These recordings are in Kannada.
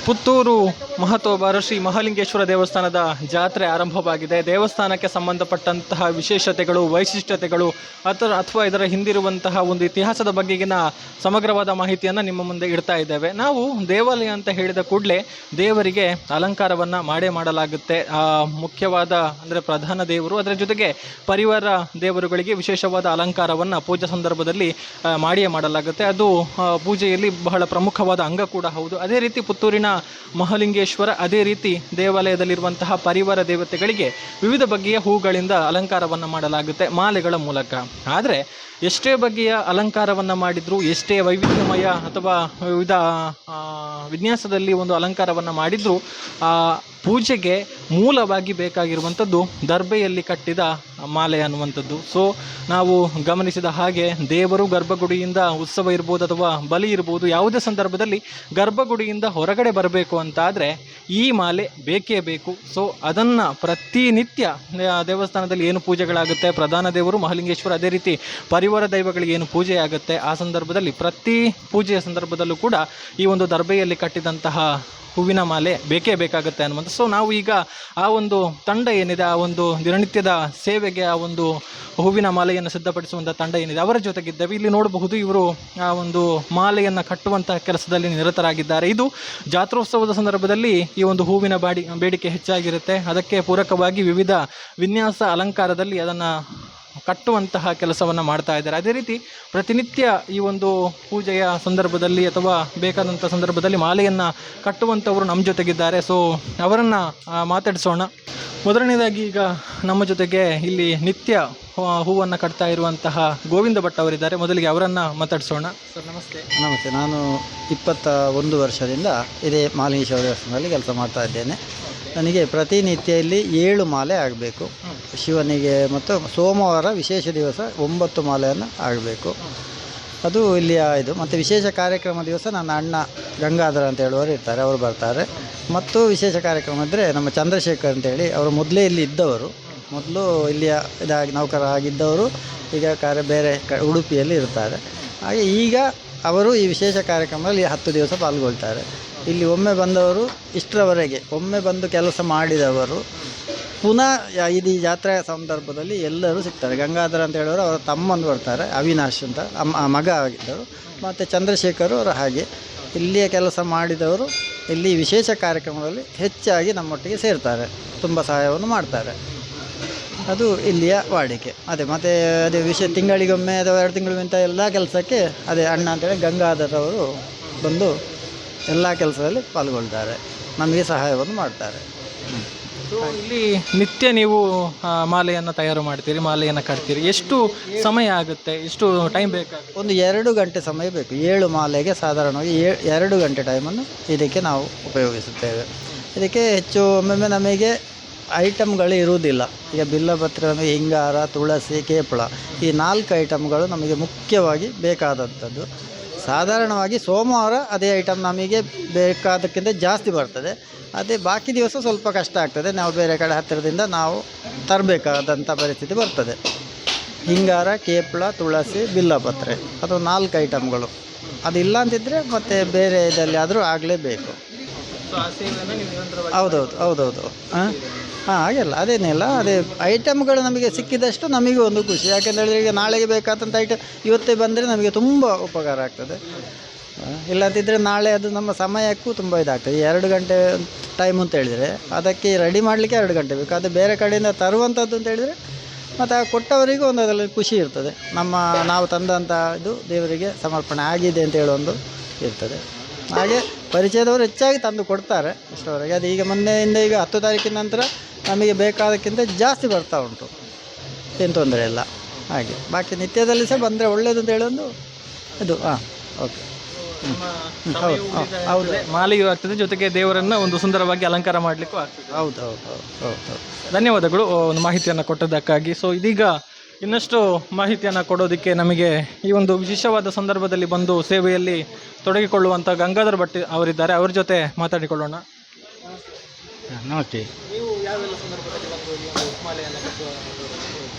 ಪುತ್ತೂರು ಮಹತೋಬಾರ ಶ್ರೀ ಮಹಾಲಿಂಗೇಶ್ವರ ದೇವಸ್ಥಾನದ ಜಾತ್ರೆ ಆರಂಭವಾಗಿದೆ. ದೇವಸ್ಥಾನಕ್ಕೆ ಸಂಬಂಧಪಟ್ಟಂತಹ ವಿಶೇಷತೆಗಳು, ವೈಶಿಷ್ಟ್ಯತೆಗಳು ಅಥವಾ ಇದರ ಹಿಂದಿರುವಂತಹ ಒಂದು ಇತಿಹಾಸದ ಬಗೆಗಿನ ಸಮಗ್ರವಾದ ಮಾಹಿತಿಯನ್ನು ನಿಮ್ಮ ಮುಂದೆ ಇಡ್ತಾ ಇದ್ದೇವೆ. ನಾವು ದೇವಾಲಯ ಅಂತ ಹೇಳಿದ ಕೂಡಲೇ ದೇವರಿಗೆ ಅಲಂಕಾರವನ್ನು ಮಾಡಲಾಗುತ್ತೆ. ಮುಖ್ಯವಾದ ಅಂದರೆ ಪ್ರಧಾನ ದೇವರು, ಅದರ ಜೊತೆಗೆ ಪರಿವಾರ ದೇವರುಗಳಿಗೆ ವಿಶೇಷವಾದ ಅಲಂಕಾರವನ್ನು ಪೂಜಾ ಸಂದರ್ಭದಲ್ಲಿ ಮಾಡಲಾಗುತ್ತೆ. ಅದು ಪೂಜೆಯಲ್ಲಿ ಬಹಳ ಪ್ರಮುಖವಾದ ಅಂಗ ಕೂಡ ಹೌದು. ಅದೇ ರೀತಿ ಪುತ್ತೂರಿನ ಮಹಾಲಿಂಗೇಶ್ವರ, ಅದೇ ರೀತಿ ದೇವಾಲಯದಲ್ಲಿರುವಂತಹ ಪರಿವಾರ ದೇವತೆಗಳಿಗೆ ವಿವಿಧ ಬಗೆಯ ಹೂಗಳಿಂದ ಅಲಂಕಾರವನ್ನು ಮಾಡಲಾಗುತ್ತೆ ಮಾಲೆಗಳ ಮೂಲಕ. ಆದರೆ ಎಷ್ಟೇ ಬಗೆಯ ಅಲಂಕಾರವನ್ನು ಮಾಡಿದರೂ, ಎಷ್ಟೇ ವೈವಿಧ್ಯಮಯ ಅಥವಾ ವಿವಿಧ ವಿನ್ಯಾಸದಲ್ಲಿ ಒಂದು ಅಲಂಕಾರವನ್ನು ಮಾಡಿದರೂ ಪೂಜೆಗೆ ಮೂಲವಾಗಿ ಬೇಕಾಗಿರುವಂಥದ್ದು ದರ್ಬೆಯಲ್ಲಿ ಕಟ್ಟಿದ ಮಾಲೆ ಅನ್ನುವಂಥದ್ದು. ಸೊ ನಾವು ಗಮನಿಸಿದ ಹಾಗೆ ದೇವರು ಗರ್ಭಗುಡಿಯಿಂದ ಉತ್ಸವ ಇರ್ಬೋದು ಅಥವಾ ಬಲಿ ಇರ್ಬೋದು, ಯಾವುದೇ ಸಂದರ್ಭದಲ್ಲಿ ಗರ್ಭಗುಡಿಯಿಂದ ಹೊರಗಡೆ ಬರಬೇಕು ಅಂತಾದರೆ ಈ ಮಾಲೆ ಬೇಕೇ ಬೇಕು. ಸೊ ಅದನ್ನು ಪ್ರತಿನಿತ್ಯ ದೇವಸ್ಥಾನದಲ್ಲಿ ಏನು ಪೂಜೆಗಳಾಗುತ್ತೆ, ಪ್ರಧಾನ ದೇವರು ಮಹಾಲಿಂಗೇಶ್ವರ, ಅದೇ ರೀತಿ ಪರಿವಾರ ದೈವಗಳಿಗೆ ಏನು ಪೂಜೆ ಆಗುತ್ತೆ ಆ ಸಂದರ್ಭದಲ್ಲಿ ಪ್ರತಿ ಪೂಜೆಯ ಸಂದರ್ಭದಲ್ಲೂ ಕೂಡ ಈ ಒಂದು ದರ್ಬೆಯಲ್ಲಿ ಕಟ್ಟಿದಂತಹ ಹೂವಿನ ಮಾಲೆ ಬೇಕೇ ಬೇಕಾಗುತ್ತೆ ಅನ್ನುವಂಥ. ಸೊ ನಾವು ಈಗ ಆ ಒಂದು ತಂಡ ಏನಿದೆ, ಆ ಒಂದು ದಿನನಿತ್ಯದ ಸೇವೆಗೆ ಆ ಒಂದು ಹೂವಿನ ಮಾಲೆಯನ್ನು ಸಿದ್ಧಪಡಿಸುವಂಥ ತಂಡ ಏನಿದೆ ಅವರ ಜೊತೆಗಿದ್ದೇವೆ. ಇಲ್ಲಿ ನೋಡಬಹುದು, ಇವರು ಆ ಒಂದು ಮಾಲೆಯನ್ನು ಕಟ್ಟುವಂತಹ ಕೆಲಸದಲ್ಲಿ ನಿರತರಾಗಿದ್ದಾರೆ. ಇದು ಜಾತ್ರೋತ್ಸವದ ಸಂದರ್ಭದಲ್ಲಿ ಈ ಒಂದು ಹೂವಿನ ಬೇಡಿಕೆ ಹೆಚ್ಚಾಗಿರುತ್ತೆ. ಅದಕ್ಕೆ ಪೂರಕವಾಗಿ ವಿವಿಧ ವಿನ್ಯಾಸ ಅಲಂಕಾರದಲ್ಲಿ ಅದನ್ನು ಕಟ್ಟುವಂತಹ ಕೆಲಸವನ್ನು ಮಾಡ್ತಾ ಇದ್ದಾರೆ. ಅದೇ ರೀತಿ ಪ್ರತಿನಿತ್ಯ ಈ ಒಂದು ಪೂಜೆಯ ಸಂದರ್ಭದಲ್ಲಿ ಅಥವಾ ಬೇಕಾದಂಥ ಸಂದರ್ಭದಲ್ಲಿ ಮಾಲೆಯನ್ನು ಕಟ್ಟುವಂಥವರು ನಮ್ಮ ಜೊತೆಗಿದ್ದಾರೆ. ಸೊ ಅವರನ್ನು ಮಾತಾಡಿಸೋಣ. ಮೊದಲನೇದಾಗಿ ಈಗ ನಮ್ಮ ಜೊತೆಗೆ ಇಲ್ಲಿ ನಿತ್ಯ ಹೂವನ್ನು ಕಟ್ತಾ ಇರುವಂತಹ ಗೋವಿಂದ ಭಟ್ ಅವರಿದ್ದಾರೆ. ಮೊದಲಿಗೆ ಅವರನ್ನು ಮಾತಾಡಿಸೋಣ. ಸರ್ ನಮಸ್ತೆ. ನಮಸ್ತೆ. ನಾನು 21 ವರ್ಷದಿಂದ ಇದೇ ಮಹಾಲಿಂಗೇಶ್ವರ ದೇವಸ್ಥಾನದಲ್ಲಿ ಕೆಲಸ ಮಾಡ್ತಾ ಇದ್ದೇನೆ. ನನಗೆ ಪ್ರತಿನಿತ್ಯ ಇಲ್ಲಿ 7 ಮಾಲೆ ಆಗಬೇಕು ಶಿವನಿಗೆ, ಮತ್ತು ಸೋಮವಾರ ವಿಶೇಷ ದಿವಸ 9 ಮಾಲೆಯನ್ನು ಆಗಬೇಕು. ಅದು ಇಲ್ಲಿಯ ಇದು. ಮತ್ತು ವಿಶೇಷ ಕಾರ್ಯಕ್ರಮ ದಿವಸ ನನ್ನ ಅಣ್ಣ ಗಂಗಾಧರ ಅಂತ ಹೇಳುವವರು ಇರ್ತಾರೆ, ಅವರು ಬರ್ತಾರೆ. ಮತ್ತು ವಿಶೇಷ ಕಾರ್ಯಕ್ರಮ ಇದ್ದರೆ ನಮ್ಮ ಚಂದ್ರಶೇಖರ್ ಅಂತೇಳಿ, ಅವರು ಮೊದಲೇ ಇಲ್ಲಿ ಇದ್ದವರು, ಮೊದಲು ಇಲ್ಲಿಯ ಇದಾಗಿ ನೌಕರ ಆಗಿದ್ದವರು, ಈಗ ಬೇರೆ ಉಡುಪಿಯಲ್ಲಿ ಇರ್ತಾರೆ. ಹಾಗೆ ಈಗ ಅವರು ಈ ವಿಶೇಷ ಕಾರ್ಯಕ್ರಮದಲ್ಲಿ 10 ದಿವಸ ಪಾಲ್ಗೊಳ್ತಾರೆ. ಇಲ್ಲಿ ಒಮ್ಮೆ ಬಂದವರು ಇಷ್ಟರವರೆಗೆ ಒಮ್ಮೆ ಬಂದು ಕೆಲಸ ಮಾಡಿದವರು ಪುನಃ ಈ ಜಾತ್ರೆಯ ಸಂದರ್ಭದಲ್ಲಿ ಎಲ್ಲರೂ ಸಿಗ್ತಾರೆ. ಗಂಗಾಧರ ಅಂತ ಹೇಳೋರು ಅವರ ತಮ್ಮಂದು ಬರ್ತಾರೆ, ಅವಿನಾಶ್ ಅಂತ ಮಗ ಆಗಿದ್ದರು. ಮತ್ತು ಚಂದ್ರಶೇಖರ್ ಅವರು ಹಾಗೆ ಇಲ್ಲಿಯ ಕೆಲಸ ಮಾಡಿದವರು ಇಲ್ಲಿ ವಿಶೇಷ ಕಾರ್ಯಕ್ರಮದಲ್ಲಿ ಹೆಚ್ಚಾಗಿ ನಮ್ಮೊಟ್ಟಿಗೆ ಸೇರ್ತಾರೆ, ತುಂಬ ಸಹಾಯವನ್ನು ಮಾಡ್ತಾರೆ. ಅದು ಇಲ್ಲಿಯ ವಾಡಿಕೆ. ಮತ್ತು ಅದೇ ತಿಂಗಳಿಗೊಮ್ಮೆ ಅಥವಾ 2 ತಿಂಗಳಿಗಿಂತ ಎಲ್ಲ ಕೆಲಸಕ್ಕೆ ಅದೇ ಅಣ್ಣ ಅಂತೇಳಿ ಗಂಗಾಧರ್ ಅವರು ಬಂದು ಎಲ್ಲ ಕೆಲಸದಲ್ಲಿ ಪಾಲ್ಗೊಳ್ತಾರೆ, ನಮಗೆ ಸಹಾಯವನ್ನು ಮಾಡ್ತಾರೆ. ಇಲ್ಲಿ ನಿತ್ಯ ನೀವು ಮಾಲೆಯನ್ನು ತಯಾರು ಮಾಡ್ತೀರಿ, ಮಾಲೆಯನ್ನು ಕಟ್ತೀರಿ. ಎಷ್ಟು ಸಮಯ ಆಗುತ್ತೆ, ಎಷ್ಟು ಟೈಮ್ ಬೇಕಾಗುತ್ತೆ? ಒಂದು 2 ಗಂಟೆ ಸಮಯ ಬೇಕು. 7 ಮಾಲೆಗೆ ಸಾಧಾರಣವಾಗಿ 2 ಗಂಟೆ ಟೈಮನ್ನು ಇದಕ್ಕೆ ನಾವು ಉಪಯೋಗಿಸುತ್ತೇವೆ. ಇದಕ್ಕೆ ಹೆಚ್ಚು ಒಮ್ಮೊಮ್ಮೆ ನಮಗೆ ಐಟಮ್ಗಳು ಇರುವುದಿಲ್ಲ. ಈಗ ಬಿಲ್ಲಪತ್ರ, ಹಿಂಗಾರ, ತುಳಸಿ, ಕೇಪಳ, ಈ 4 ಐಟಮ್ಗಳು ನಮಗೆ ಮುಖ್ಯವಾಗಿ ಬೇಕಾದಂಥದ್ದು. ಸಾಧಾರಣವಾಗಿ ಸೋಮವಾರ ಅದೇ ಐಟಮ್ ನಮಗೆ ಬೇಕಾದಕ್ಕಿಂತ ಜಾಸ್ತಿ ಬರ್ತದೆ. ಅದೇ ಬಾಕಿ ದಿವಸ ಸ್ವಲ್ಪ ಕಷ್ಟ ಆಗ್ತದೆ, ನಾವು ಬೇರೆ ಕಡೆ ಹತ್ತಿರದಿಂದ ನಾವು ತರಬೇಕಾದಂಥ ಪರಿಸ್ಥಿತಿ ಬರ್ತದೆ. ಹಿಂಗಾರ, ಕೇಪಳ, ತುಳಸಿ, ಬಿಲ್ಲಪತ್ರೆ, ಅದು 4 ಐಟಮ್ಗಳು. ಅದಿಲ್ಲ ಅಂತಿದ್ದರೆ ಮತ್ತೆ ಬೇರೆ ಇದರಲ್ಲಿ ಆದರೂ ಆಗಲೇಬೇಕು. ಹೌದೌದು ಹಾಂ ಹಾಗೆಲ್ಲ ಅದೇನಿಲ್ಲ. ಅದೇ ಐಟಮ್ಗಳು ನಮಗೆ ಸಿಕ್ಕಿದಷ್ಟು ನಮಗೆ ಒಂದು ಖುಷಿ. ಯಾಕೆಂದರೆ ಈಗ ನಾಳೆಗೆ ಬೇಕಾದಂಥ ಐಟಮ್ ಇವತ್ತೇ ಬಂದರೆ ನಮಗೆ ತುಂಬ ಉಪಕಾರ ಆಗ್ತದೆ. ಇಲ್ಲಂತಿದ್ದರೆ ನಾಳೆ ಅದು ನಮ್ಮ ಸಮಯಕ್ಕೂ ತುಂಬ ಇದಾಗ್ತದೆ. 2 ಗಂಟೆ ಟೈಮ್ ಅಂತ ಹೇಳಿದರೆ ಅದಕ್ಕೆ ರೆಡಿ ಮಾಡಲಿಕ್ಕೆ 2 ಗಂಟೆ ಬೇಕು. ಅದು ಬೇರೆ ಕಡೆಯಿಂದ ತರುವಂಥದ್ದು ಅಂತ ಹೇಳಿದರೆ ಮತ್ತು ಆ ಕೊಟ್ಟವರಿಗೂ ಒಂದು ಅದರಲ್ಲಿ ಖುಷಿ ಇರ್ತದೆ. ನಾವು ತಂದಂಥ ಇದು ದೇವರಿಗೆ ಸಮರ್ಪಣೆ ಆಗಿದೆ ಅಂತ ಹೇಳೊಂದು ಇರ್ತದೆ. ಹಾಗೆ ಪರಿಚಯದವರು ಹೆಚ್ಚಾಗಿ ತಂದು ಕೊಡ್ತಾರೆ ಇಷ್ಟವರೆಗೆ. ಅದು ಈಗ ಮೊನ್ನೆಯಿಂದ ಈಗ 10 ತಾರೀಕಿನ ನಂತರ ನಮಗೆ ಬೇಕಾದಕ್ಕಿಂತ ಜಾಸ್ತಿ ಬರ್ತಾ ಉಂಟು, ಏನು ತೊಂದರೆ ಇಲ್ಲ. ಹಾಗೆ ಬಾಕಿ ನಿತ್ಯದಲ್ಲಿ ಸಹ ಬಂದರೆ ಒಳ್ಳೆಯದು ಅಂತ ಹೇಳೊಂದು ಇದು. ಓಕೆ. ಹೌದು, ಮಾಲೆಯೂ ಆಗ್ತದೆ, ಜೊತೆಗೆ ದೇವರನ್ನು ಒಂದು ಸುಂದರವಾಗಿ ಅಲಂಕಾರ ಮಾಡಲಿಕ್ಕೂ ಆಗ್ತದೆ. ಹೌದು. ಧನ್ಯವಾದಗಳು ಒಂದು ಮಾಹಿತಿಯನ್ನು ಕೊಟ್ಟದ್ದಕ್ಕಾಗಿ. ಸೊ ಇದೀಗ ಇನ್ನಷ್ಟು ಮಾಹಿತಿಯನ್ನು ಕೊಡೋದಕ್ಕೆ ನಮಗೆ ಈ ಒಂದು ವಿಶೇಷವಾದ ಸಂದರ್ಭದಲ್ಲಿ ಬಂದು ಸೇವೆಯಲ್ಲಿ ತೊಡಗಿಕೊಳ್ಳುವಂಥ ಗಂಗಾಧರ್ ಭಟ್ ಅವರಿದ್ದಾರೆ. ಅವ್ರ ಜೊತೆ ಮಾತಾಡಿಕೊಳ್ಳೋಣ. ನಮಸ್ತೆ. ನೀವು ಯಾವೆಲ್ಲ ಸಂದರ್ಭದಲ್ಲಿ ಬಂದು ಈ ಒಂದು ಮಾಲೆಯನ್ನು ಕಟ್ಟುವ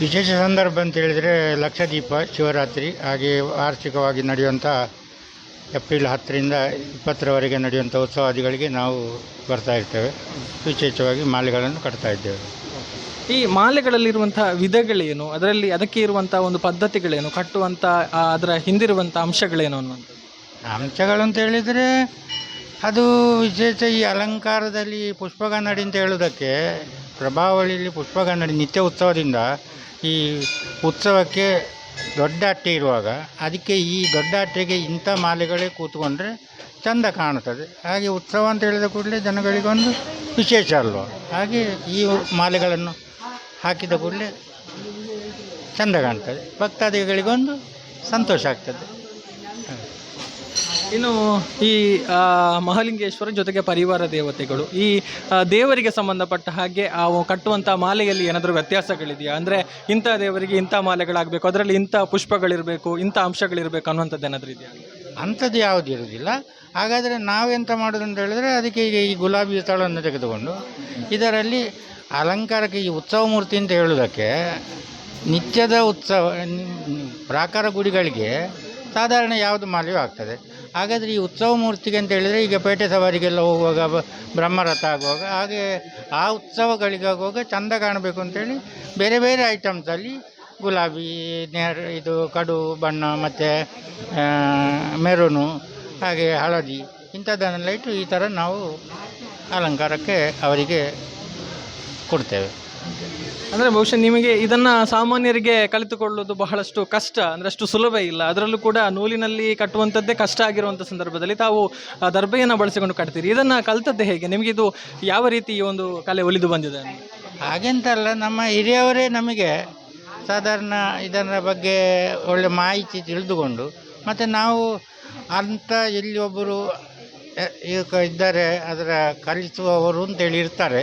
ವಿಶೇಷ ಸಂದರ್ಭ ಅಂತ ಹೇಳಿದರೆ ಲಕ್ಷದೀಪ, ಶಿವರಾತ್ರಿ, ಹಾಗೆ ವಾರ್ಷಿಕವಾಗಿ ನಡೆಯುವಂಥ ಏಪ್ರಿಲ್ 10ರಿಂದ 20ರವರೆಗೆ ನಡೆಯುವಂಥ ಉತ್ಸವಾದಿಗಳಿಗೆ ನಾವು ಬರ್ತಾ ಇರ್ತೇವೆ. ವಿಶೇಷವಾಗಿ ಮಾಲೆಗಳನ್ನು ಕಟ್ತಾ ಇದ್ದೇವೆ. ಈ ಮಾಲೆಗಳಲ್ಲಿರುವಂಥ ವಿಧಗಳೇನು, ಅದಕ್ಕೆ ಇರುವಂಥ ಒಂದು ಪದ್ಧತಿಗಳೇನು, ಕಟ್ಟುವಂಥ ಅದರ ಹಿಂದಿರುವಂಥ ಅಂಶಗಳೇನು ಅನ್ನುವಂಥದ್ದು? ಅಂಶಗಳು ಅಂತ ಹೇಳಿದರೆ ಅದು ವಿಶೇಷ ಈ ಅಲಂಕಾರದಲ್ಲಿ ಪುಷ್ಪಗನ್ನಡಿ ಅಂತ ಹೇಳೋದಕ್ಕೆ, ಪ್ರಭಾವಳಿಯಲ್ಲಿ ಪುಷ್ಪಗನ್ನಡಿ ನಿತ್ಯ ಉತ್ಸವದಿಂದ ಈ ಉತ್ಸವಕ್ಕೆ ದೊಡ್ಡ ಅಟ್ಟೆ ಇರುವಾಗ ಅದಕ್ಕೆ ಈ ದೊಡ್ಡ ಅಟ್ಟೆಗೆ ಇಂಥ ಮಾಲೆಗಳೇ ಕೂತ್ಕೊಂಡ್ರೆ ಚೆಂದ ಕಾಣುತ್ತದೆ. ಹಾಗೆ ಉತ್ಸವ ಅಂತ ಹೇಳಿದ ಕೂಡಲೇ ಜನಗಳಿಗೊಂದು ವಿಶೇಷ ಅಲ್ವ, ಹಾಗೆ ಈ ಮಾಲೆಗಳನ್ನು ಹಾಕಿದ ಕೂಡಲೇ ಚೆಂದ ಕಾಣ್ತದೆ, ಭಕ್ತಾದಿಗಳಿಗೊಂದು ಸಂತೋಷ ಆಗ್ತದೆ. ಇನ್ನು ಈ ಮಹಾಲಿಂಗೇಶ್ವರ ಜೊತೆಗೆ ಪರಿವಾರ ದೇವತೆಗಳು, ಈ ದೇವರಿಗೆ ಸಂಬಂಧಪಟ್ಟ ಹಾಗೆ ಕಟ್ಟುವಂಥ ಮಾಲೆಯಲ್ಲಿ ಏನಾದರೂ ವ್ಯತ್ಯಾಸಗಳಿದೆಯಾ? ಅಂದರೆ ಇಂಥ ದೇವರಿಗೆ ಇಂಥ ಮಾಲೆಗಳಾಗಬೇಕು, ಅದರಲ್ಲಿ ಇಂಥ ಪುಷ್ಪಗಳಿರಬೇಕು, ಇಂಥ ಅಂಶಗಳಿರಬೇಕು ಅನ್ನುವಂಥದ್ದು ಏನಾದರೂ ಇದೆಯಾ? ಅಂಥದ್ದು ಯಾವುದು ಇರುವುದಿಲ್ಲ. ಹಾಗಾದರೆ ನಾವೆಂತ ಮಾಡೋದು ಅಂತ ಹೇಳಿದ್ರೆ, ಅದಕ್ಕೆ ಈಗ ಈ ಗುಲಾಬಿ ಸ್ಥಳವನ್ನು ತೆಗೆದುಕೊಂಡು ಇದರಲ್ಲಿ ಅಲಂಕಾರಕ್ಕೆ ಈ ಉತ್ಸವ ಮೂರ್ತಿ ಅಂತ ಹೇಳೋದಕ್ಕೆ, ನಿತ್ಯದ ಉತ್ಸವ ಪ್ರಾಕಾರ ಗುಡಿಗಳಿಗೆ ಸಾಧಾರಣ ಯಾವುದು ಮಾಲೆಯೂ ಆಗ್ತದೆ. ಹಾಗಾದರೆ ಈ ಉತ್ಸವ ಮೂರ್ತಿಗೆ ಅಂತ ಹೇಳಿದರೆ, ಈಗ ಪೇಟೆ ಸವಾರಿಗೆಲ್ಲ ಹೋಗುವಾಗ ಬ್ರಹ್ಮರಥ ಆಗುವಾಗ, ಹಾಗೆ ಆ ಉತ್ಸವಗಳಿಗಾಗುವಾಗ ಚೆಂದ ಕಾಣಬೇಕು ಅಂತೇಳಿ ಬೇರೆ ಬೇರೆ ಐಟಮ್ಸಲ್ಲಿ ಗುಲಾಬಿ, ಇದು ಕಡು ಬಣ್ಣ ಮತ್ತು ಮೆರೂನು, ಹಾಗೆ ಹಳದಿ ಇಂಥದ್ದನ್ನೆಲ್ಲ ಇಟ್ಟು ಈ ಥರ ನಾವು ಅಲಂಕಾರಕ್ಕೆ ಅವರಿಗೆ ಕೊಡ್ತೇವೆ. ಅಂದರೆ ಬಹುಶಃ ನಿಮಗೆ ಇದನ್ನು ಸಾಮಾನ್ಯರಿಗೆ ಕಲಿತುಕೊಳ್ಳೋದು ಬಹಳಷ್ಟು ಕಷ್ಟ, ಅಂದರೆ ಅಷ್ಟು ಸುಲಭ ಇಲ್ಲ. ಅದರಲ್ಲೂ ಕೂಡ ನೂಲಿನಲ್ಲಿ ಕಟ್ಟುವಂಥದ್ದೇ ಕಷ್ಟ ಆಗಿರುವಂಥ ಸಂದರ್ಭದಲ್ಲಿ ತಾವು ದರ್ಬೆಯನ್ನು ಬಳಸಿಕೊಂಡು ಕಟ್ತೀರಿ. ಇದನ್ನು ಕಲಿತದ್ದೇ ಹೇಗೆ? ನಿಮಗಿದು ಯಾವ ರೀತಿ ಈ ಒಂದು ಕಲೆ ಒಲಿದು ಬಂದಿದೆ? ಹಾಗೆಂತಲ್ಲ, ನಮ್ಮ ಹಿರಿಯವರೇ ನಮಗೆ ಸಾಧಾರಣ ಇದರ ಬಗ್ಗೆ ಒಳ್ಳೆ ಮಾಹಿತಿ ತಿಳಿದುಕೊಂಡು, ಮತ್ತು ನಾವು ಅಂಥ ಇಲ್ಲಿ ಒಬ್ಬರು ಇದ್ದಾರೆ ಅದರ ಕಲಿಸುವವರು ಅಂತೇಳಿ ಇರ್ತಾರೆ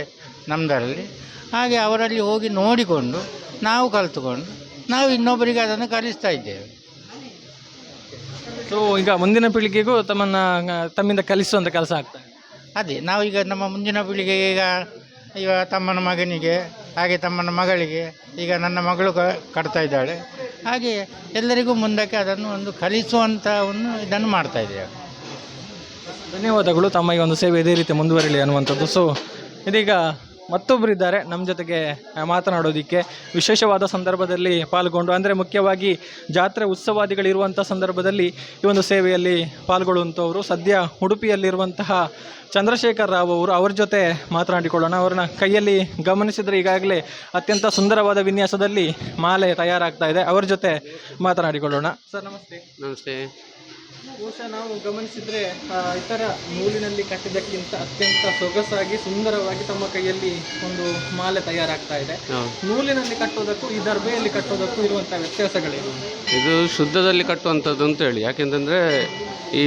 ನಮ್ಮದರಲ್ಲಿ. ಹಾಗೆ ಅವರಲ್ಲಿ ಹೋಗಿ ನೋಡಿಕೊಂಡು ನಾವು ಕಲಿತುಕೊಂಡು ನಾವು ಇನ್ನೊಬ್ಬರಿಗೆ ಅದನ್ನು ಕಲಿಸ್ತಾ ಇದ್ದೇವೆ. ಸೊ ಈಗ ಮುಂದಿನ ಪೀಳಿಗೆಗೂ ತಮ್ಮಿಂದ ಕಲಿಸುವಂಥ ಕೆಲಸ ಆಗ್ತದೆ. ಅದೇ ನಾವೀಗ ನಮ್ಮ ಮುಂದಿನ ಪೀಳಿಗೆಗೆ ಈಗ ತಮ್ಮನ ಮಗನಿಗೆ, ಹಾಗೆ ತಮ್ಮನ ಮಗಳಿಗೆ, ಈಗ ನನ್ನ ಮಗಳು ಕಟ್ತಾ ಇದ್ದಾಳೆ, ಹಾಗೆ ಎಲ್ಲರಿಗೂ ಮುಂದಕ್ಕೆ ಅದನ್ನು ಒಂದು ಕಲಿಸುವಂಥ ಇದನ್ನು ಮಾಡ್ತಾ ಇದ್ದೇವೆ. ಧನ್ಯವಾದಗಳು. ತಮ್ಮ ಈ ಒಂದು ಸೇವೆ ಇದೇ ರೀತಿ ಮುಂದುವರಿಲಿ ಅನ್ನುವಂಥದ್ದು. ಸೊ ಇದೀಗ ಮತ್ತೊಬ್ಬರು ಇದ್ದಾರೆ ನಮ್ಮ ಜೊತೆಗೆ ಮಾತನಾಡೋದಕ್ಕೆ. ವಿಶೇಷವಾದ ಸಂದರ್ಭದಲ್ಲಿ ಪಾಲ್ಗೊಂಡು, ಅಂದರೆ ಮುಖ್ಯವಾಗಿ ಜಾತ್ರೆ ಉತ್ಸವಾದಿಗಳಿರುವಂಥ ಸಂದರ್ಭದಲ್ಲಿ ಈ ಒಂದು ಸೇವೆಯಲ್ಲಿ ಪಾಲ್ಗೊಳ್ಳುವಂಥವರು ಸದ್ಯ ಉಡುಪಿಯಲ್ಲಿರುವಂತಹ ಚಂದ್ರಶೇಖರ್ ರಾವ್ ಅವರು. ಅವ್ರ ಜೊತೆ ಮಾತನಾಡಿಕೊಳ್ಳೋಣ. ಅವ್ರನ್ನ ಕೈಯಲ್ಲಿ ಗಮನಿಸಿದರೆ ಈಗಾಗಲೇ ಅತ್ಯಂತ ಸುಂದರವಾದ ವಿನ್ಯಾಸದಲ್ಲಿ ಮಾಲೆ ತಯಾರಾಗ್ತಾ ಇದೆ. ಅವ್ರ ಜೊತೆ ಮಾತನಾಡಿಕೊಳ್ಳೋಣ. ಸರ್ ನಮಸ್ತೆ. ನಮಸ್ತೆ. ಬಹುಶಃ ನಾವು ಗಮನಿಸಿದರೆ ಇತರ ನೂಲಿನಲ್ಲಿ ಕಟ್ಟಿದ್ದಕ್ಕಿಂತ ಅತ್ಯಂತ ಸೊಗಸಾಗಿ ಸುಂದರವಾಗಿ ತಮ್ಮ ಕೈಯಲ್ಲಿ ಒಂದು ಮಾಲೆ ತಯಾರಾಗ್ತಾ ಇದೆ. ನೂಲಿನಲ್ಲಿ ಕಟ್ಟೋದಕ್ಕೂ ಈ ದರ್ಬೆಯಲ್ಲಿ ಕಟ್ಟೋದಕ್ಕೂ ಇರುವಂಥ ವ್ಯತ್ಯಾಸಗಳೇನು? ಇದು ಶುದ್ಧದಲ್ಲಿ ಕಟ್ಟುವಂಥದ್ದು ಅಂತೇಳಿ. ಯಾಕೆಂತಂದರೆ ಈ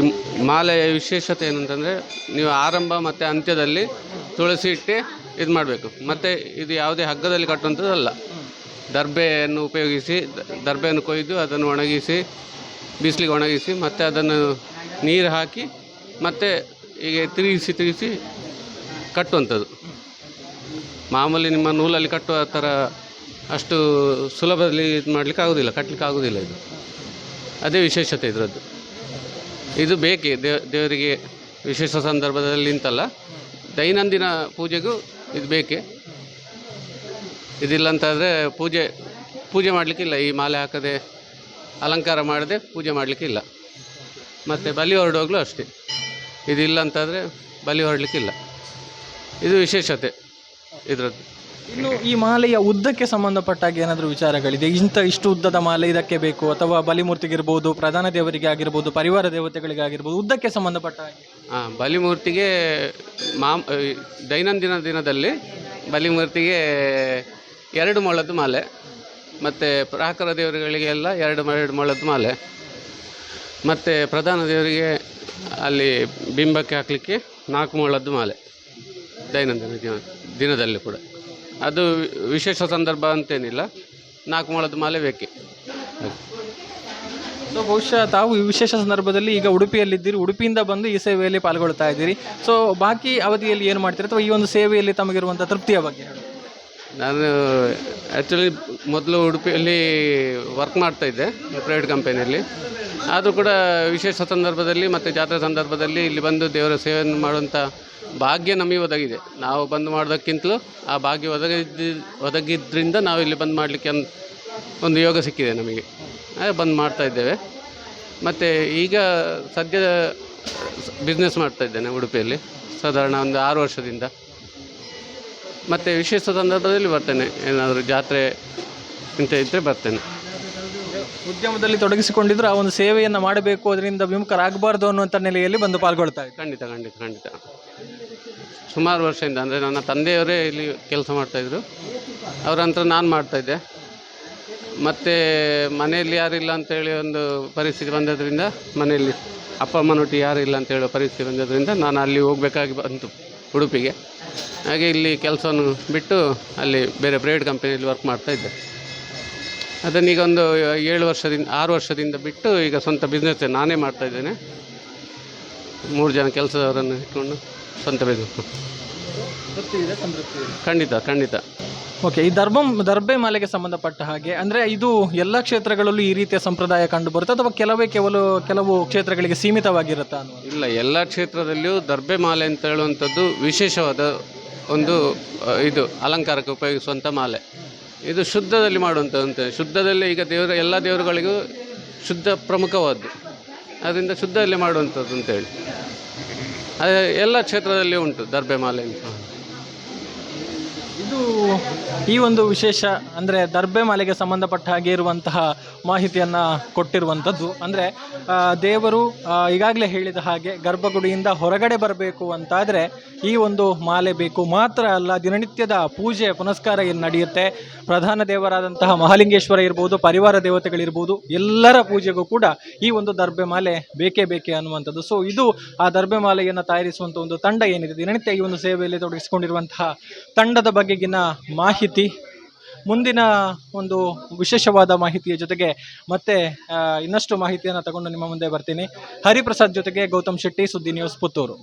ಮಾಲೆಯ ವಿಶೇಷತೆ ಏನಂತಂದರೆ, ನೀವು ಆರಂಭ ಮತ್ತು ಅಂತ್ಯದಲ್ಲಿ ತುಳಸಿ ಇಟ್ಟು ಇದು ಮಾಡಬೇಕು. ಮತ್ತು ಇದು ಯಾವುದೇ ಹಗ್ಗದಲ್ಲಿ ಕಟ್ಟುವಂಥದ್ದಲ್ಲ. ದರ್ಬೆಯನ್ನು ಉಪಯೋಗಿಸಿ, ದರ್ಬೆಯನ್ನು ಕೊಯ್ದು ಅದನ್ನು ಒಣಗಿಸಿ, ಬಿಸಿಲಿಗೆ ಒಣಗಿಸಿ, ಮತ್ತು ಅದನ್ನು ನೀರು ಹಾಕಿ ಮತ್ತು ಹೀಗೆ ತಿರುಗಿಸಿ ಕಟ್ಟುವಂಥದ್ದು. ಮಾಮೂಲಿ ನಿಮ್ಮ ನೂಲಲ್ಲಿ ಕಟ್ಟುವ ಥರ ಅಷ್ಟು ಸುಲಭದಲ್ಲಿ ಇದು ಮಾಡಲಿಕ್ಕೆ ಆಗೋದಿಲ್ಲ, ಕಟ್ಟಲಿಕ್ಕೆ ಆಗೋದಿಲ್ಲ. ಇದು ಅದೇ ವಿಶೇಷತೆ ಇದರದ್ದು. ಇದು ಬೇಕೇ ದೇವರಿಗೆ ವಿಶೇಷ ಸಂದರ್ಭದಲ್ಲಿ ಇಂತಲ್ಲ, ದೈನಂದಿನ ಪೂಜೆಗೂ ಇದು ಬೇಕೇ. ಇದಿಲ್ಲ ಅಂತಾದರೆ ಪೂಜೆ ಮಾಡಲಿಕ್ಕಿಲ್ಲ. ಈ ಮಾಲೆ ಹಾಕದೆ, ಅಲಂಕಾರ ಮಾಡದೆ ಪೂಜೆ ಮಾಡಲಿಕ್ಕಿಲ್ಲ. ಮತ್ತು ಬಲಿ ಹೊರಡುವಾಗಲೂ ಅಷ್ಟೇ, ಇದಿಲ್ಲ ಅಂತಾದರೆ ಬಲಿ ಹೊರಡಲಿಕ್ಕಿಲ್ಲ. ಇದು ವಿಶೇಷತೆ ಇದರದ್ದು. ಇನ್ನು ಈ ಮಾಲೆಯ ಉದ್ದಕ್ಕೆ ಸಂಬಂಧಪಟ್ಟಾಗ ಏನಾದರೂ ವಿಚಾರಗಳಿದೆ? ಇಷ್ಟು ಉದ್ದದ ಮಾಲೆ ಇದಕ್ಕೆ ಬೇಕು, ಅಥವಾ ಬಲಿಮೂರ್ತಿಗಿರ್ಬೋದು, ಪ್ರಧಾನ ದೇವರಿಗೆ ಆಗಿರ್ಬೋದು, ಪರಿವಾರ ದೇವತೆಗಳಿಗೆ ಆಗಿರ್ಬೋದು, ಉದ್ದಕ್ಕೆ ಸಂಬಂಧಪಟ್ಟ ಹಾಗೆ? ಬಲಿಮೂರ್ತಿಗೆ ದೈನಂದಿನ ದಿನದಲ್ಲಿ ಬಲಿಮೂರ್ತಿಗೆ 2 ಮೊಳದ ಮಾಲೆ, ಮತ್ತು ಪ್ರಾಕಾರ ದೇವರುಗಳಿಗೆಲ್ಲ 2 ಮೊಳದ ಮಾಲೆ, ಮತ್ತು ಪ್ರಧಾನ ದೇವರಿಗೆ ಅಲ್ಲಿ ಬಿಂಬಕ್ಕೆ ಹಾಕಲಿಕ್ಕೆ 4 ಮೊಳದ ಮಾಲೆ ದೈನಂದಿನ ದಿನದಲ್ಲಿ ಕೂಡ. ಅದು ವಿಶೇಷ ಸಂದರ್ಭ ಅಂತೇನಿಲ್ಲ, 4 ಮೊಳದ ಮಾಲೆ ಬೇಕೇ. ಸೊ ಬಹುಶಃ ತಾವು ಈ ವಿಶೇಷ ಸಂದರ್ಭದಲ್ಲಿ ಈಗ ಉಡುಪಿಯಲ್ಲಿದ್ದೀರಿ, ಉಡುಪಿಯಿಂದ ಬಂದು ಈ ಸೇವೆಯಲ್ಲಿ ಪಾಲ್ಗೊಳ್ತಾ ಇದ್ದೀರಿ. ಸೊ ಬಾಕಿ ಅವಧಿಯಲ್ಲಿ ಏನು ಮಾಡ್ತೀರಿ, ಅಥವಾ ಈ ಒಂದು ಸೇವೆಯಲ್ಲಿ ತಮಗಿರುವಂಥ ತೃಪ್ತಿಯ ಬಗ್ಗೆ ಹೇಳಿ? ನಾನು ಆ್ಯಕ್ಚುಲಿ ಮೊದಲು ಉಡುಪಿಯಲ್ಲಿ ವರ್ಕ್ ಮಾಡ್ತಾಯಿದ್ದೆ ಪ್ರೈವೇಟ್ ಕಂಪನಿಯಲ್ಲಿ. ಆದರೂ ಕೂಡ ವಿಶೇಷ ಸಂದರ್ಭದಲ್ಲಿ ಮತ್ತು ಜಾತ್ರೆ ಸಂದರ್ಭದಲ್ಲಿ ಇಲ್ಲಿ ಬಂದು ದೇವರ ಸೇವೆಯನ್ನು ಮಾಡುವಂಥ ಭಾಗ್ಯ ನಮಗೆ ಒದಗಿದೆ. ನಾವು ಬಂದು ಮಾಡೋದಕ್ಕಿಂತಲೂ ಆ ಭಾಗ್ಯ ಒದಗಿದ್ರಿಂದ ನಾವು ಇಲ್ಲಿ ಬಂದು ಮಾಡಲಿಕ್ಕೆ ಒಂದು ಯೋಗ ಸಿಕ್ಕಿದೆ ನಮಗೆ, ಬಂದು ಮಾಡ್ತಾ ಇದ್ದೇವೆ. ಮತ್ತು ಈಗ ಸದ್ಯ ಬಿಸ್ನೆಸ್ ಮಾಡ್ತಾ ಇದ್ದೇನೆ ಉಡುಪಿಯಲ್ಲಿ ಸಾಧಾರಣ ಒಂದು 6 ವರ್ಷದಿಂದ. ಮತ್ತು ವಿಶೇಷ ಸಂದರ್ಭದಲ್ಲಿ ಬರ್ತೇನೆ, ಏನಾದರೂ ಜಾತ್ರೆ ಇಂಥ ಇದ್ದರೆ ಬರ್ತೇನೆ. ಉದ್ಯಮದಲ್ಲಿ ತೊಡಗಿಸಿಕೊಂಡಿದ್ರು ಆ ಒಂದು ಸೇವೆಯನ್ನು ಮಾಡಬೇಕು, ಅದರಿಂದ ವಿಮುಖರಾಗಬಾರ್ದು ಅನ್ನುವಂಥ ನೆಲೆಯಲ್ಲಿ ಬಂದು ಪಾಲ್ಗೊಳ್ತಾ ಇದ್ದಾರೆ. ಖಂಡಿತ ಖಂಡಿತ ಖಂಡಿತ. ಸುಮಾರು ವರ್ಷದಿಂದ, ಅಂದರೆ ನನ್ನ ತಂದೆಯವರೇ ಇಲ್ಲಿ ಕೆಲಸ ಮಾಡ್ತಾಯಿದ್ರು, ಅವರ ನಂತರ ನಾನು ಮಾಡ್ತಾಯಿದ್ದೆ. ಮತ್ತು ಮನೆಯಲ್ಲಿ ಯಾರಿಲ್ಲ ಅಂತೇಳಿ ಒಂದು ಪರಿಸ್ಥಿತಿ ಬಂದದ್ರಿಂದ, ಮನೆಯಲ್ಲಿ ಅಪ್ಪ ಅಮ್ಮನೊಟ್ಟಿಗೆ ಯಾರಿಲ್ಲ ಅಂತ ಹೇಳೋ ಪರಿಸ್ಥಿತಿ ಬಂದದ್ರಿಂದ ನಾನು ಅಲ್ಲಿ ಹೋಗಬೇಕಾಗಿ ಬಂತು ಉಡುಪಿಗೆ. ಹಾಗೆ ಇಲ್ಲಿ ಕೆಲಸವನ್ನು ಬಿಟ್ಟು ಅಲ್ಲಿ ಬೇರೆ ಪ್ರೈವೇಟ್ ಕಂಪನಿಯಲ್ಲಿ ವರ್ಕ್ ಮಾಡ್ತಾಯಿದ್ದೆ. ಅದನ್ನೀಗ ಒಂದು 6 ವರ್ಷದಿಂದ ಬಿಟ್ಟು ಈಗ ಸ್ವಂತ ಬಿಸ್ನೆಸ್ ನಾನೇ ಮಾಡ್ತಾಯಿದ್ದೇನೆ. 3 ಜನ ಕೆಲಸದವರನ್ನು ಇಟ್ಕೊಂಡು ಸ್ವಂತ ಬಿಸ್ನೆಸ್. ಖಂಡಿತ ಖಂಡಿತ. ಓಕೆ, ಈ ದರ್ಬೆ ಮಾಲೆಗೆ ಸಂಬಂಧಪಟ್ಟ ಹಾಗೆ ಅಂದರೆ ಇದು ಎಲ್ಲ ಕ್ಷೇತ್ರಗಳಲ್ಲೂ ಈ ರೀತಿಯ ಸಂಪ್ರದಾಯ ಕಂಡು ಬರುತ್ತೆ ಅಥವಾ ಕೆಲವು ಕ್ಷೇತ್ರಗಳಿಗೆ ಸೀಮಿತವಾಗಿರುತ್ತಾ ಅನ್ನೋದು? ಇಲ್ಲ, ಎಲ್ಲ ಕ್ಷೇತ್ರದಲ್ಲಿಯೂ ದರ್ಬೆ ಮಾಲೆ ಅಂತ ಹೇಳುವಂಥದ್ದು ವಿಶೇಷವಾದ ಒಂದು ಇದು ಅಲಂಕಾರಕ್ಕೆ ಉಪಯೋಗಿಸುವಂಥ ಮಾಲೆ. ಇದು ಶುದ್ಧದಲ್ಲಿ ಮಾಡುವಂಥದ್ದು. ಶುದ್ಧದಲ್ಲಿ ಈಗ ಎಲ್ಲ ದೇವರುಗಳಿಗೂ ಶುದ್ಧ ಪ್ರಮುಖವಾದ್ದು, ಅದರಿಂದ ಶುದ್ಧದಲ್ಲಿ ಮಾಡುವಂಥದ್ದು ಅಂತೇಳಿ ಎಲ್ಲ ಕ್ಷೇತ್ರದಲ್ಲಿ ಉಂಟು ದರ್ಬೆ ಮಾಲೆ ಅಂತ. ಇದು ಈ ಒಂದು ವಿಶೇಷ ಅಂದರೆ ದರ್ಬೆ ಮಾಲೆಗೆ ಸಂಬಂಧಪಟ್ಟ ಹಾಗೆ ಇರುವಂತಹ ಮಾಹಿತಿಯನ್ನು ಕೊಟ್ಟಿರುವಂಥದ್ದು. ಅಂದರೆ ದೇವರು ಈಗಾಗಲೇ ಹೇಳಿದ ಹಾಗೆ ಗರ್ಭಗುಡಿಯಿಂದ ಹೊರಗಡೆ ಬರಬೇಕು ಅಂತಾದರೆ ಈ ಒಂದು ಮಾಲೆ ಬೇಕು. ಮಾತ್ರ ಅಲ್ಲ, ದಿನನಿತ್ಯದ ಪೂಜೆ ಪುನಸ್ಕಾರ ಏನು ನಡೆಯುತ್ತೆ, ಪ್ರಧಾನ ದೇವರಾದಂತಹ ಮಹಾಲಿಂಗೇಶ್ವರ ಇರ್ಬೋದು, ಪರಿವಾರ ದೇವತೆಗಳಿರ್ಬೋದು, ಎಲ್ಲರ ಪೂಜೆಗೂ ಕೂಡ ಈ ಒಂದು ದರ್ಬೆ ಮಾಲೆ ಬೇಕೇ ಅನ್ನುವಂಥದ್ದು. ಸೊ ಇದು ಆ ದರ್ಬೆ ಮಾಲೆಯನ್ನು ತಯಾರಿಸುವಂಥ ಒಂದು ತಂಡ ಏನಿದೆ, ದಿನನಿತ್ಯ ಈ ಒಂದು ಸೇವೆಯಲ್ಲಿ ತೊಡಗಿಸಿಕೊಂಡಿರುವಂತಹ ತಂಡದ ಬಗೆಗಿನ ಮಾಹಿತಿ, ಮುಂದಿನ ಒಂದು ವಿಶೇಷವಾದ ಮಾಹಿತಿಯ ಜೊತೆಗೆ ಮತ್ತೆ ಇನ್ನಷ್ಟು ಮಾಹಿತಿಯನ್ನು ತಗೊಂಡು ನಿಮ್ಮ ಮುಂದೆ ಬರ್ತೀನಿ. ಹರಿಪ್ರಸಾದ್ ಜೊತೆಗೆ ಗೌತಮ್ ಶೆಟ್ಟಿ, ಸುದ್ದಿ ನ್ಯೂಸ್, ಪುತ್ತೂರು.